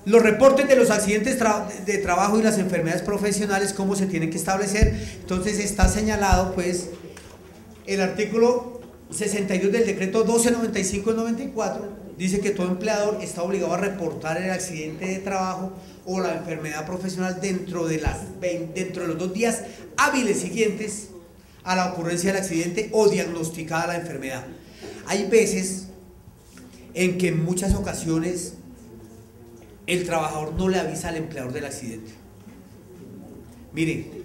Los reportes de los accidentes de trabajo y las enfermedades profesionales, cómo se tienen que establecer. Entonces está señalado pues el artículo 62 del decreto 1295/94, dice que todo empleador está obligado a reportar el accidente de trabajo o la enfermedad profesional dentro de los 2 días hábiles siguientes a la ocurrencia del accidente o diagnosticada la enfermedad. Hay veces en que en muchas ocasiones el trabajador no le avisa al empleador del accidente. Miren,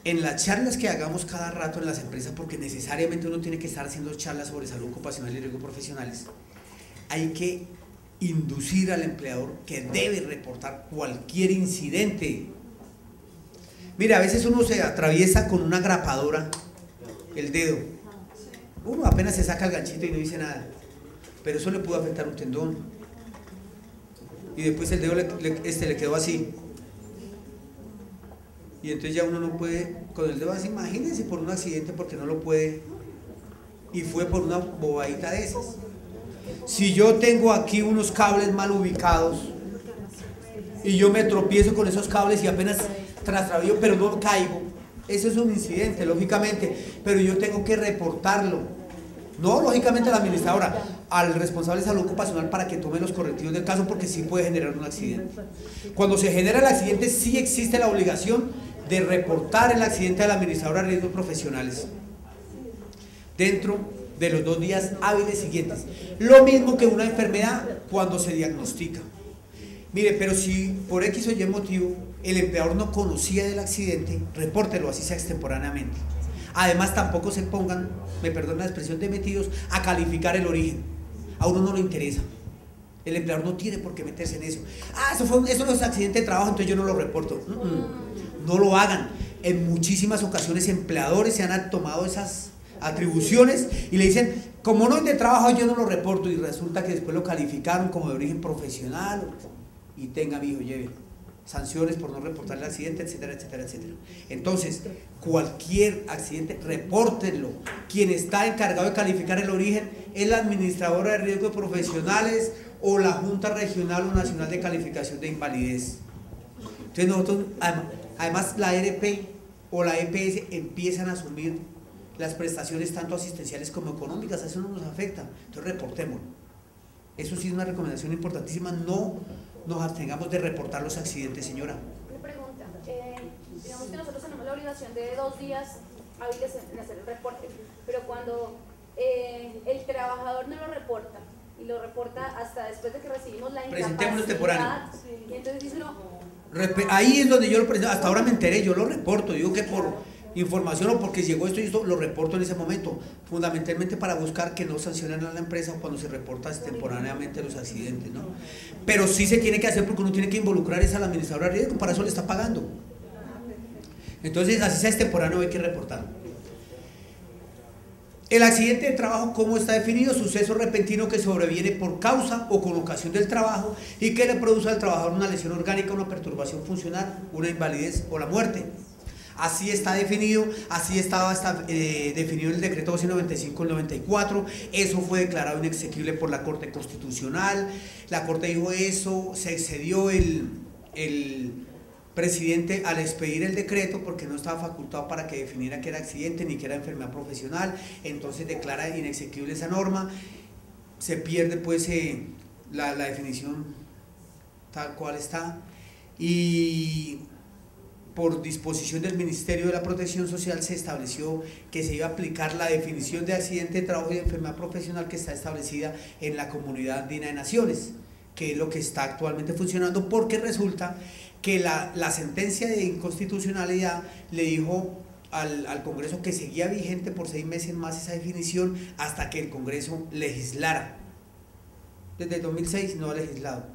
en las charlas que hagamos cada rato en las empresas, porque necesariamente uno tiene que estar haciendo charlas sobre salud ocupacional y riesgos profesionales, hay que inducir al empleador que debe reportar cualquier incidente. Mira, a veces uno se atraviesa con una grapadora el dedo, uno apenas se saca el ganchito y no dice nada, pero eso le pudo afectar un tendón y después el dedo le quedó así, y entonces ya uno no puede con el dedo así. Imagínense por un accidente porque no lo puede, y fue por una bobadita de esas. Si yo tengo aquí unos cables mal ubicados y yo me tropiezo con esos cables y apenas trastravío pero no caigo, eso es un incidente, lógicamente, pero yo tengo que reportarlo, no lógicamente a la administradora, al responsable de salud ocupacional, para que tome los correctivos del caso, porque sí puede generar un accidente. Cuando se genera el accidente sí existe la obligación de reportar el accidente a la administradora de riesgos profesionales dentro de los 2 días hábiles siguientes. Lo mismo que una enfermedad cuando se diagnostica. Mire, pero si por X o Y motivo el empleador no conocía del accidente, repórtelo, así sea extemporáneamente. Además, tampoco se pongan, me perdonan la expresión, de metidos a calificar el origen. A uno no le interesa. El empleador no tiene por qué meterse en eso. Ah, eso no es accidente de trabajo, entonces yo no lo reporto. No lo hagan. En muchísimas ocasiones empleadores se han tomado esas atribuciones y le dicen, como no es de trabajo, yo no lo reporto, y resulta que después lo calificaron como de origen profesional, y tenga, mi hijo, lleve sanciones por no reportar el accidente, etcétera, etcétera, etcétera. Entonces, cualquier accidente, repórtenlo. Quien está encargado de calificar el origen es la administradora de riesgos profesionales o la Junta Regional o Nacional de Calificación de Invalidez. Entonces nosotros, además la ERP o la EPS empiezan a asumir las prestaciones tanto asistenciales como económicas. Eso no nos afecta, entonces reportémoslo. Eso sí es una recomendación importantísima, no nos abstengamos de reportar los accidentes, señora. Una pregunta, digamos que nosotros tenemos la obligación de 2 días hábiles en hacer el reporte, pero cuando el trabajador no lo reporta, y lo reporta hasta después de que recibimos la Presentémoslo temporáneo. Y entonces dice uno, ahí es donde yo lo presento, hasta ahora me enteré, yo lo reporto, digo que por información o porque llegó esto y esto, lo reporto en ese momento, fundamentalmente para buscar que no sancionen a la empresa cuando se reporta extemporáneamente los accidentes, ¿no? Pero sí se tiene que hacer, porque uno tiene que involucrar a la administradora de riesgo, para eso le está pagando. Entonces, así sea extemporáneo, hay que reportarlo. El accidente de trabajo, ¿cómo está definido? Suceso repentino que sobreviene por causa o con ocasión del trabajo y que le produce al trabajador una lesión orgánica, una perturbación funcional, una invalidez o la muerte. Así está definido, así estaba definido en el decreto 1295/94, eso fue declarado inexequible por la Corte Constitucional. La Corte dijo eso, se excedió el presidente al expedir el decreto porque no estaba facultado para que definiera que era accidente ni que era enfermedad profesional, entonces declara inexequible esa norma, se pierde pues la definición tal cual está, y por disposición del Ministerio de la Protección Social se estableció que se iba a aplicar la definición de accidente de trabajo y de enfermedad profesional que está establecida en la Comunidad Andina de Naciones, que es lo que está actualmente funcionando, porque resulta que la sentencia de inconstitucionalidad le dijo al Congreso que seguía vigente por 6 meses más esa definición hasta que el Congreso legislara. Desde el 2006 no ha legislado.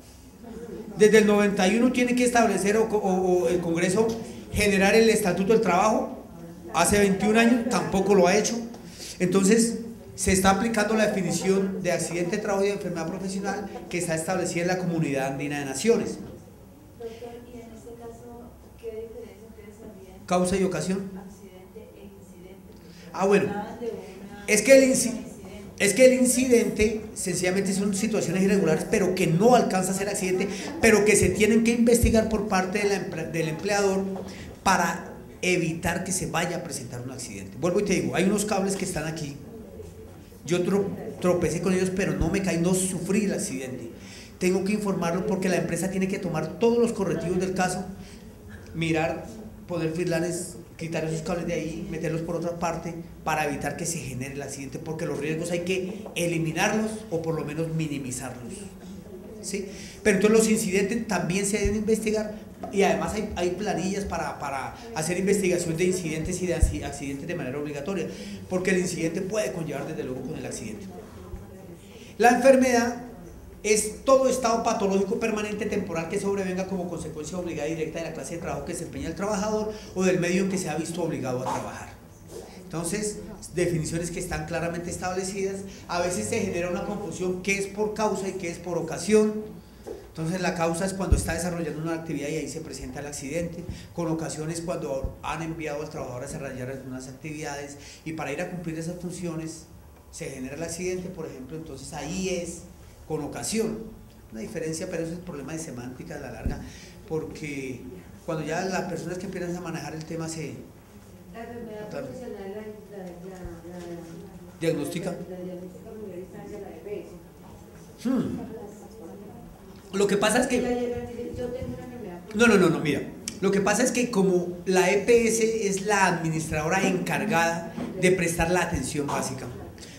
Desde el 91 tiene que establecer o el Congreso generar el Estatuto del Trabajo. Hace 21 años tampoco lo ha hecho. Entonces se está aplicando la definición de accidente de trabajo y de enfermedad profesional que está establecida en la Comunidad Andina de Naciones. Doctor, y en este caso, ¿qué diferencia ustedes sabían? Causa y ocasión. Accidente e incidente. Ah, bueno. Es que Es que el incidente sencillamente son situaciones irregulares, pero que no alcanza a ser accidente, pero que se tienen que investigar por parte del empleador para evitar que se vaya a presentar un accidente. Vuelvo y te digo, hay unos cables que están aquí, yo tropecé con ellos, pero no me caí, no sufrí el accidente. Tengo que informarlo porque la empresa tiene que tomar todos los correctivos del caso, mirar, poner freelanes, quitar esos cables de ahí, meterlos por otra parte para evitar que se genere el accidente, porque los riesgos hay que eliminarlos o por lo menos minimizarlos, ¿sí? Pero entonces los incidentes también se deben investigar y además hay planillas para hacer investigación de incidentes y de accidentes de manera obligatoria, porque el incidente puede conllevar desde luego con el accidente. La enfermedad es todo estado patológico permanente temporal que sobrevenga como consecuencia obligada y directa de la clase de trabajo que desempeña el trabajador o del medio en que se ha visto obligado a trabajar. Entonces, definiciones que están claramente establecidas. A veces se genera una confusión qué es por causa y qué es por ocasión. Entonces la causa es cuando está desarrollando una actividad y ahí se presenta el accidente. Con ocasiones cuando han enviado al trabajador a desarrollar algunas actividades y para ir a cumplir esas funciones se genera el accidente, por ejemplo, entonces ahí es con ocasión. Una diferencia, pero eso es el problema de semántica a la larga, porque cuando ya las personas que empiezan a manejar el tema se... La enfermedad profesional, diagnostica. La diagnóstica primera instancia, la EPS. Lo que pasa es que... Yo tengo una enfermedad. No, mira. Lo que pasa es que como la EPS es la administradora encargada de prestar la atención básica,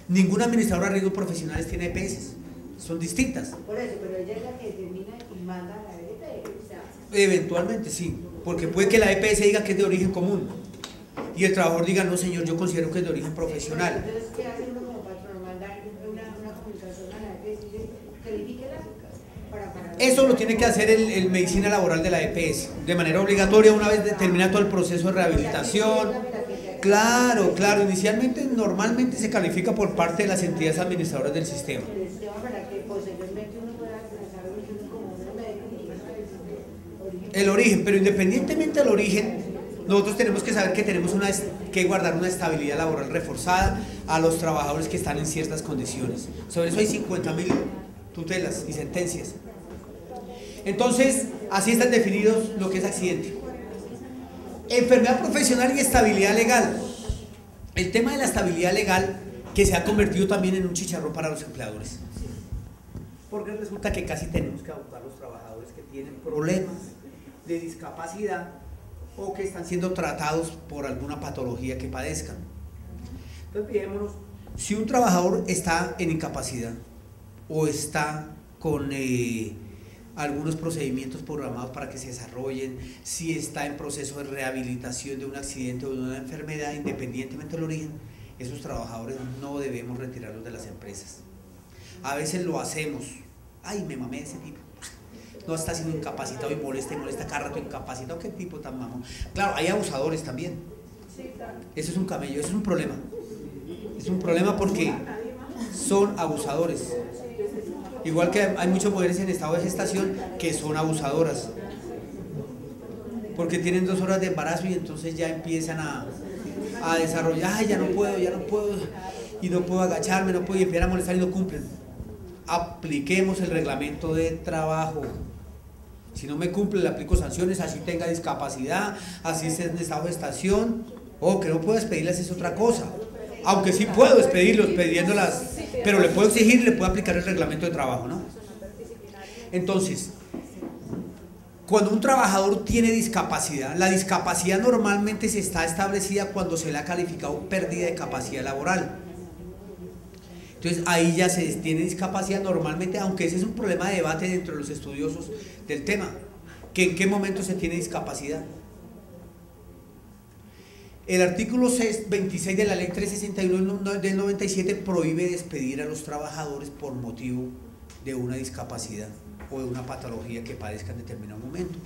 ninguna administradora de riesgos profesionales tiene EPS. Son distintas. Por eso, pero ella es la que determina y manda a la EPS. O sea, Eventualmente sí, porque puede que la EPS diga que es de origen común y el trabajador diga, no señor, yo considero que es de origen profesional. Entonces, ¿qué hace uno como patrón? Mandar una comunicación a la EPS y dice, califíquela para... Eso lo tiene que hacer el medicina laboral de la EPS, de manera obligatoria una vez termina todo el proceso de rehabilitación. Claro, inicialmente normalmente se califica por parte de las entidades administradoras del sistema. Para que posteriormente uno pueda expresar como un médico. El origen, pero independientemente del origen, nosotros tenemos que saber que tenemos que guardar una estabilidad laboral reforzada a los trabajadores que están en ciertas condiciones. Sobre eso hay 50.000 tutelas y sentencias. Entonces, así están definidos lo que es accidente. Enfermedad profesional y estabilidad legal. El tema de la estabilidad legal que se ha convertido también en un chicharrón para los empleadores. Porque resulta que casi tenemos que abocar a los trabajadores que tienen problemas de discapacidad o que están siendo tratados por alguna patología que padezcan. Entonces, fijémonos, si un trabajador está en incapacidad o está con algunos procedimientos programados para que se desarrollen, si está en proceso de rehabilitación de un accidente o de una enfermedad, independientemente del origen, esos trabajadores no debemos retirarlos de las empresas. A veces lo hacemos, ay, me mamé ese tipo, no está siendo incapacitado y molesta cada rato incapacitado, qué tipo tan mamón. Claro, hay abusadores también, eso es un camello, eso es un problema. Es un problema porque son abusadores. Igual que hay muchas mujeres en estado de gestación que son abusadoras. Porque tienen 2 horas de embarazo y entonces ya empiezan a desarrollar, ay, ya no puedo, y no puedo agacharme, no puedo, y empiezan a molestar y no cumplen. Apliquemos el reglamento de trabajo. Si no me cumple, le aplico sanciones, así tenga discapacidad, así esté en estado de gestación, o que no puedo despedirlas es otra cosa. Aunque sí puedo despedirlos, pidiéndolas, pero le puedo exigir, le puedo aplicar el reglamento de trabajo, ¿no? Entonces, cuando un trabajador tiene discapacidad, la discapacidad normalmente se está establecida cuando se le ha calificado pérdida de capacidad laboral. Entonces ahí ya se tiene discapacidad normalmente, aunque ese es un problema de debate dentro de los estudiosos del tema, que en qué momento se tiene discapacidad. El artículo 26 de la ley 361 del 97 prohíbe despedir a los trabajadores por motivo de una discapacidad o de una patología que padezcan en determinado momento.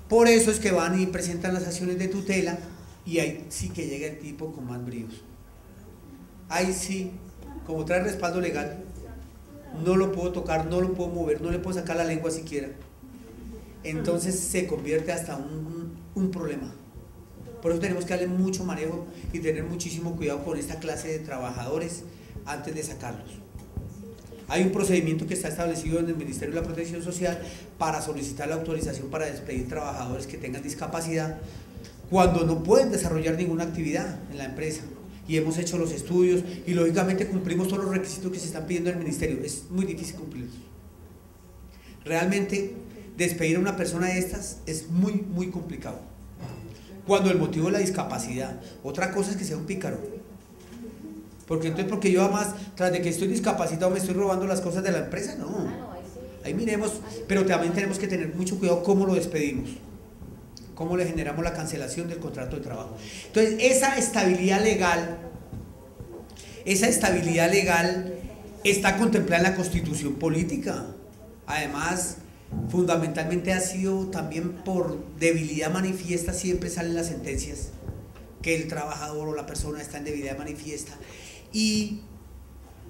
Por eso es que van y presentan las acciones de tutela y ahí sí que llega el tipo con más bríos. Ahí sí, como trae respaldo legal, no lo puedo tocar, no lo puedo mover, no le puedo sacar la lengua siquiera. Entonces se convierte hasta un problema. Por eso tenemos que darle mucho manejo y tener muchísimo cuidado con esta clase de trabajadores, antes de sacarlos. Hay un procedimiento que está establecido en el Ministerio de la Protección Social para solicitar la autorización para despedir trabajadores que tengan discapacidad cuando no pueden desarrollar ninguna actividad en la empresa. Y hemos hecho los estudios y lógicamente cumplimos todos los requisitos que se están pidiendo en el Ministerio. Es muy difícil cumplirlos. Realmente despedir a una persona de estas es muy complicado. Cuando el motivo es la discapacidad. Otra cosa es que sea un pícaro. Porque entonces, porque yo además, tras de que estoy discapacitado, me estoy robando las cosas de la empresa, no. Ahí miremos, pero también tenemos que tener mucho cuidado cómo lo despedimos, cómo le generamos la cancelación del contrato de trabajo. Entonces, esa estabilidad legal está contemplada en la Constitución política. Además, fundamentalmente ha sido también por debilidad manifiesta, siempre salen las sentencias, que el trabajador o la persona está en debilidad manifiesta y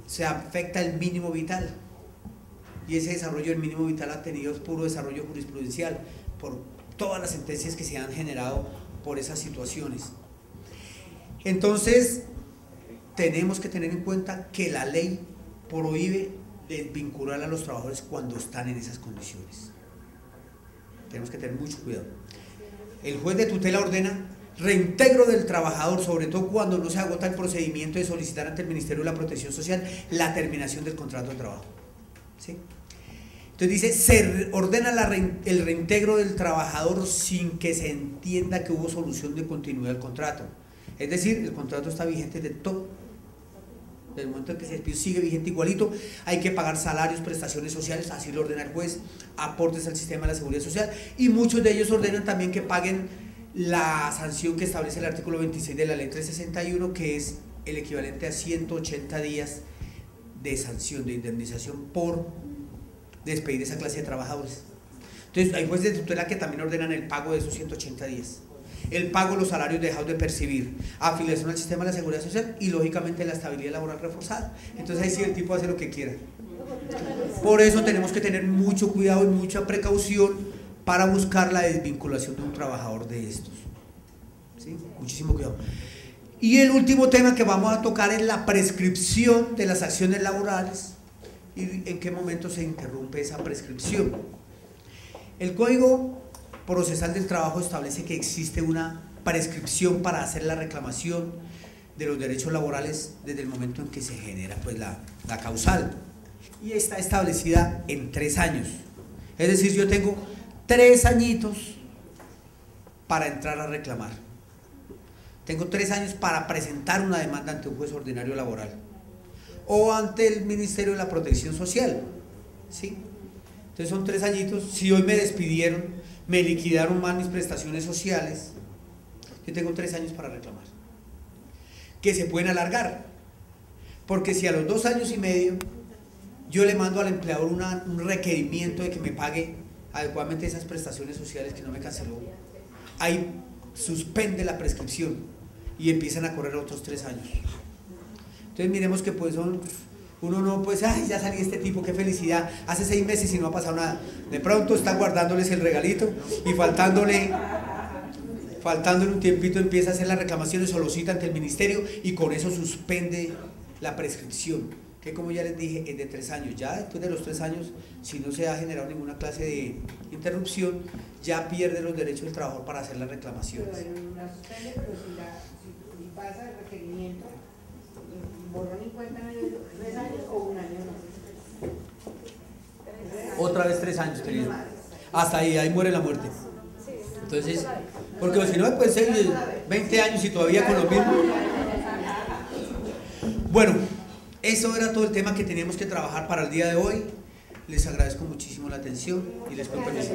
se afecta el mínimo vital, y ese desarrollo del mínimo vital ha tenido puro desarrollo jurisprudencial por todas las sentencias que se han generado por esas situaciones. Entonces tenemos que tener en cuenta que la ley prohíbe desvincular a los trabajadores cuando están en esas condiciones. Tenemos que tener mucho cuidado. El juez de tutela ordena reintegro del trabajador, sobre todo cuando no se agota el procedimiento de solicitar ante el Ministerio de la Protección Social la terminación del contrato de trabajo. ¿Sí? Entonces dice, se ordena el reintegro del trabajador sin que se entienda que hubo solución de continuidad del contrato. Es decir, el contrato está vigente de todo. Desde el momento en que se despidió sigue vigente igualito, hay que pagar salarios, prestaciones sociales, así lo ordena el juez, aportes al sistema de la seguridad social, y muchos de ellos ordenan también que paguen la sanción que establece el artículo 26 de la ley 361, que es el equivalente a 180 días de sanción, de indemnización por despedir esa clase de trabajadores. Entonces hay jueces de tutela que también ordenan el pago de esos 180 días, el pago de los salarios dejados de percibir, afiliación al sistema de la seguridad social y lógicamente la estabilidad laboral reforzada. Entonces ahí sí el tipo hace lo que quiera. Por eso tenemos que tener mucho cuidado y mucha precaución para buscar la desvinculación de un trabajador de estos. ¿Sí? Muchísimo cuidado. Y el último tema que vamos a tocar es la prescripción de las acciones laborales y en qué momento se interrumpe esa prescripción. El Código Procesal del Trabajo establece que existe una prescripción para hacer la reclamación de los derechos laborales desde el momento en que se genera pues, la causal, y está establecida en 3 años. Es decir, yo tengo 3 añitos para entrar a reclamar. Tengo 3 años para presentar una demanda ante un juez ordinario laboral o ante el Ministerio de la Protección Social. ¿Sí? Entonces son 3 añitos. Si hoy me despidieron, me liquidaron mal mis prestaciones sociales, yo tengo 3 años para reclamar, que se pueden alargar, porque si a los 2 años y medio yo le mando al empleador un requerimiento de que me pague adecuadamente esas prestaciones sociales que no me canceló, ahí suspende la prescripción y empiezan a correr otros 3 años. Entonces miremos que pues uno no pues, ay, ya salí este tipo, qué felicidad, hace 6 meses y no ha pasado nada. De pronto está guardándoles el regalito y faltándole un tiempito empieza a hacer las reclamaciones o lo cita ante el ministerio y con eso suspende la prescripción, que como ya les dije es de 3 años. Ya después de los 3 años, si no se ha generado ninguna clase de interrupción, ya pierde los derechos del trabajador para hacer las reclamaciones. Pero la suspende, pero si pasa el requerimiento, borrón y cuenta en 3 años o 1 año no. Otra vez 3 años, querido. Hasta ahí muere la muerte. Entonces, porque si no puede ser 20 años y todavía con lo mismo. Bueno, eso era todo el tema que teníamos que trabajar para el día de hoy. Les agradezco muchísimo la atención y les pido permiso.